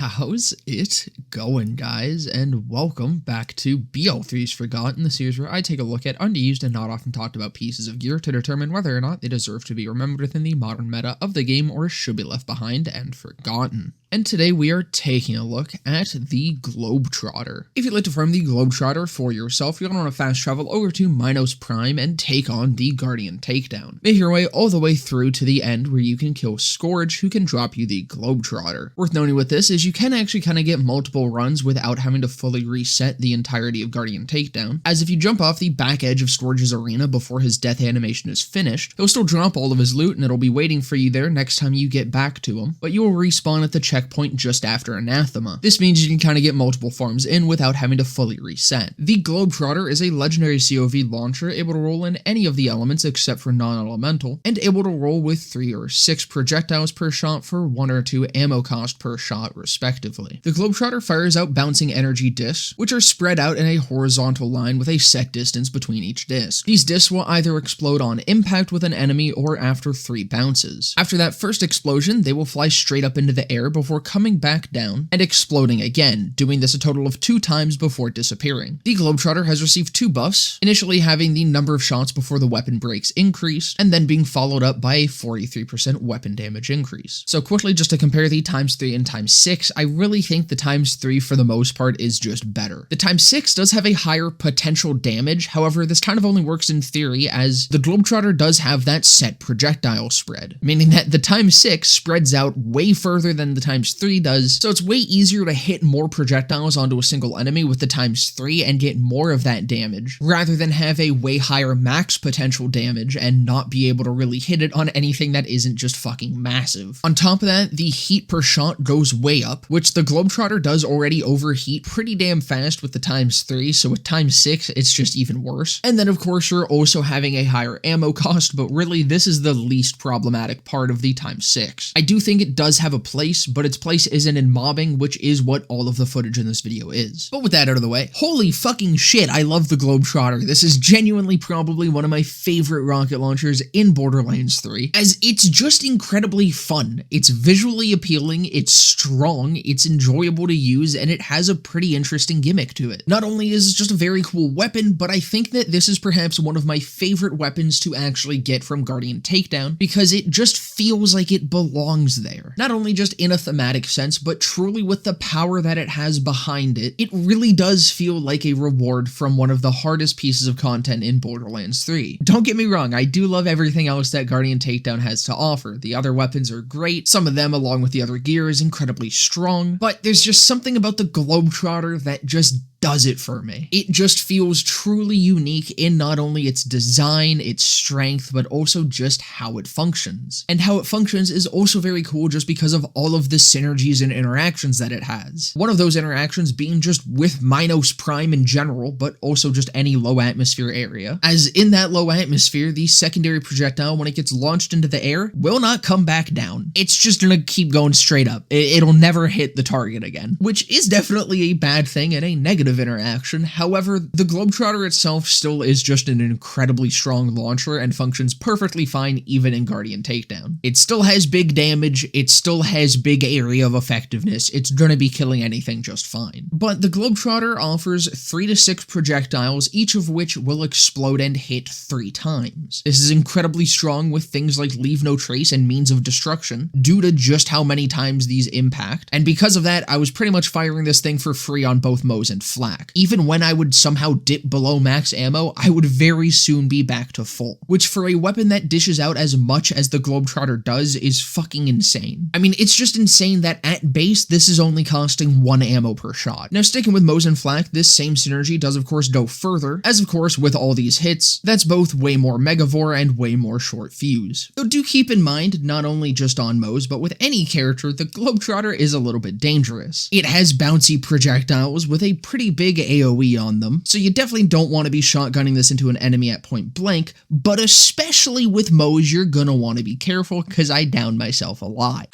How's it going, guys? And welcome back to BL3's Forgotten, the series where I take a look at underused and not often talked about pieces of gear to determine whether or not they deserve to be remembered within the modern meta of the game or should be left behind and forgotten. And today we are taking a look at the Globetrottr. If you'd like to farm the Globetrottr for yourself, you're going to want to fast travel over to Minos Prime and take on the Guardian Takedown. Make your way all the way through to the end where you can kill Scourge, who can drop you the Globetrottr. Worth noting with this is you can actually kind of get multiple runs without having to fully reset the entirety of Guardian Takedown, as if you jump off the back edge of Scourge's arena before his death animation is finished, he'll still drop all of his loot and it'll be waiting for you there next time you get back to him, but you will respawn at the checkpoint just after Anathema. This means you can kind of get multiple farms in without having to fully reset. The Globetrottr is a legendary COV launcher able to roll in any of the elements except for non-elemental, and able to roll with 3 or 6 projectiles per shot for 1 or 2 ammo cost per shot respectively. The Globetrottr fires out bouncing energy discs, which are spread out in a horizontal line with a set distance between each disc. These discs will either explode on impact with an enemy or after 3 bounces. After that first explosion, they will fly straight up into the air before coming back down and exploding again, doing this a total of 2 times before disappearing. The Globetrottr has received 2 buffs, initially having the number of shots before the weapon breaks increased, and then being followed up by a 43% weapon damage increase. So quickly, just to compare the ×3 and ×6, I really think the ×3 for the most part is just better. The ×6 does have a higher potential damage, however this kind of only works in theory as the Globetrottr does have that set projectile spread, meaning that the ×6 spreads out way further than the ×3 does, so it's way easier to hit more projectiles onto a single enemy with the ×3 and get more of that damage, rather than have a way higher max potential damage and not be able to really hit it on anything that isn't just fucking massive. On top of that, the heat per shot goes way up, which the Globetrottr does already overheat pretty damn fast with the ×3, so with ×6 it's just even worse. And then of course you're also having a higher ammo cost, but really this is the least problematic part of the ×6. I do think it does have a place, but its place isn't in mobbing, which is what all of the footage in this video is. But with that out of the way, holy fucking shit, I love the Globetrottr. This is genuinely probably one of my favorite rocket launchers in Borderlands 3, as it's just incredibly fun. It's visually appealing, it's strong, it's enjoyable to use, and it has a pretty interesting gimmick to it. Not only is it just a very cool weapon, but I think that this is perhaps one of my favorite weapons to actually get from Guardian Takedown, because it just feels like it belongs there. Not only just in a thematic sense, but truly with the power that it has behind it, it really does feel like a reward from one of the hardest pieces of content in Borderlands 3. Don't get me wrong, I do love everything else that Guardian Takedown has to offer. The other weapons are great, some of them along with the other gear is incredibly strong, but there's just something about the Globetrottr that just does it for me. It just feels truly unique in not only its design, its strength, but also just how it functions. And how it functions is also very cool just because of all of the synergies and interactions that it has. One of those interactions being just with Minos Prime in general, but also just any low atmosphere area. As in that low atmosphere, the secondary projectile, when it gets launched into the air, will not come back down. It's just gonna keep going straight up. It'll never hit the target again, which is definitely a bad thing and a negative interaction. However, the Globetrottr itself still is just an incredibly strong launcher and functions perfectly fine even in Guardian Takedown. It still has big damage, it still has big area of effectiveness, it's gonna be killing anything just fine. But the Globetrottr offers 3 to 6 projectiles, each of which will explode and hit 3 times. This is incredibly strong with things like Leave No Trace and Means of Destruction, due to just how many times these impact, and because of that, I was pretty much firing this thing for free on both Mo's and Flak. Even when I would somehow dip below max ammo, I would very soon be back to full, which for a weapon that dishes out as much as the Globetrottr does is fucking insane. I mean, it's just insane that at base, this is only costing 1 ammo per shot. Now, sticking with Mo's and Flak, this same synergy does of course go further, as of course with all these hits, that's both way more Megavore and way more short fuse. So do keep in mind, not only just on Mo's, but with any character, the Globetrottr is a little bit dangerous. It has bouncy projectiles with a pretty big AoE on them, so you definitely don't want to be shotgunning this into an enemy at point blank, but especially with Mo's, you're gonna want to be careful, because I downed myself a lot.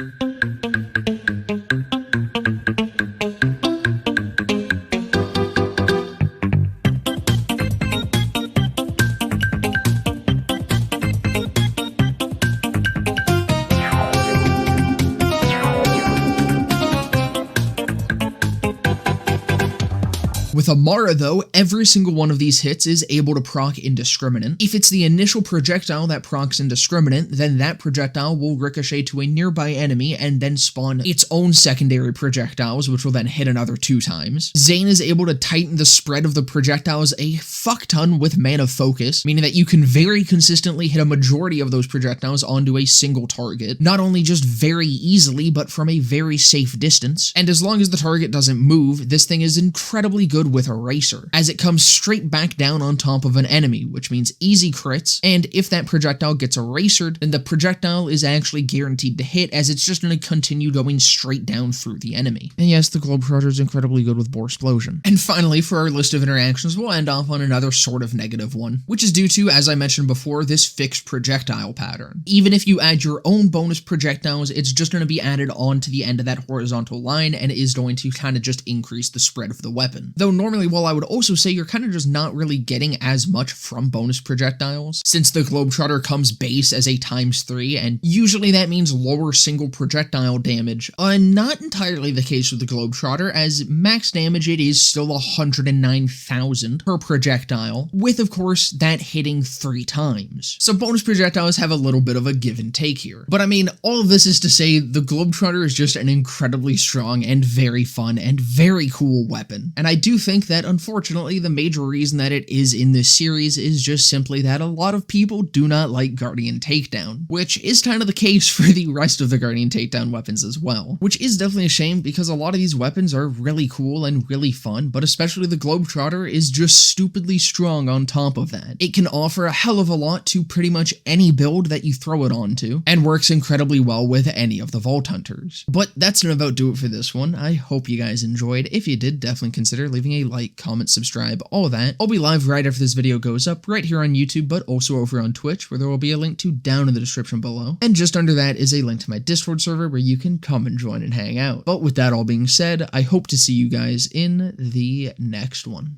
With Amara though, every single one of these hits is able to proc Indiscriminate. If it's the initial projectile that procs Indiscriminate, then that projectile will ricochet to a nearby enemy and then spawn its own secondary projectiles, which will then hit another 2 times. Zane is able to tighten the spread of the projectiles a fuck ton with Mana Focus, meaning that you can very consistently hit a majority of those projectiles onto a single target, not only just very easily, but from a very safe distance. And as long as the target doesn't move, this thing is incredibly good with Eraser, as it comes straight back down on top of an enemy, which means easy crits, and if that projectile gets erasered, then the projectile is actually guaranteed to hit, as it's just going to continue going straight down through the enemy. And yes, the Globetrottr is incredibly good with Bore Explosion. And finally, for our list of interactions, we'll end off on another sort of negative one, which is due to, as I mentioned before, this fixed projectile pattern. Even if you add your own bonus projectiles, it's just going to be added on to the end of that horizontal line, and it is going to kind of just increase the spread of the weapon. Though normally, while I would also say you're kind of just not really getting as much from bonus projectiles, since the Globetrottr comes base as a ×3, and usually that means lower single projectile damage. Not entirely the case with the Globetrottr, as max damage it is still 109,000 per projectile, with of course that hitting 3 times. So bonus projectiles have a little bit of a give and take here. But I mean, all of this is to say the Globetrottr is just an incredibly strong and very fun and very cool weapon. And I do think that unfortunately the major reason that it is in this series is just simply that a lot of people do not like Guardian Takedown, which is kind of the case for the rest of the Guardian Takedown weapons as well, which is definitely a shame because a lot of these weapons are really cool and really fun, but especially the Globetrottr is just stupidly strong on top of that. It can offer a hell of a lot to pretty much any build that you throw it onto, and works incredibly well with any of the Vault Hunters. But that's gonna about do it for this one. I hope you guys enjoyed. If you did, definitely consider leaving a like, comment, subscribe, all of that. I'll be live right after this video goes up, right here on YouTube, but also over on Twitch, where there will be a link to down in the description below. And just under that is a link to my Discord server where you can come and join and hang out. But with that all being said, I hope to see you guys in the next one.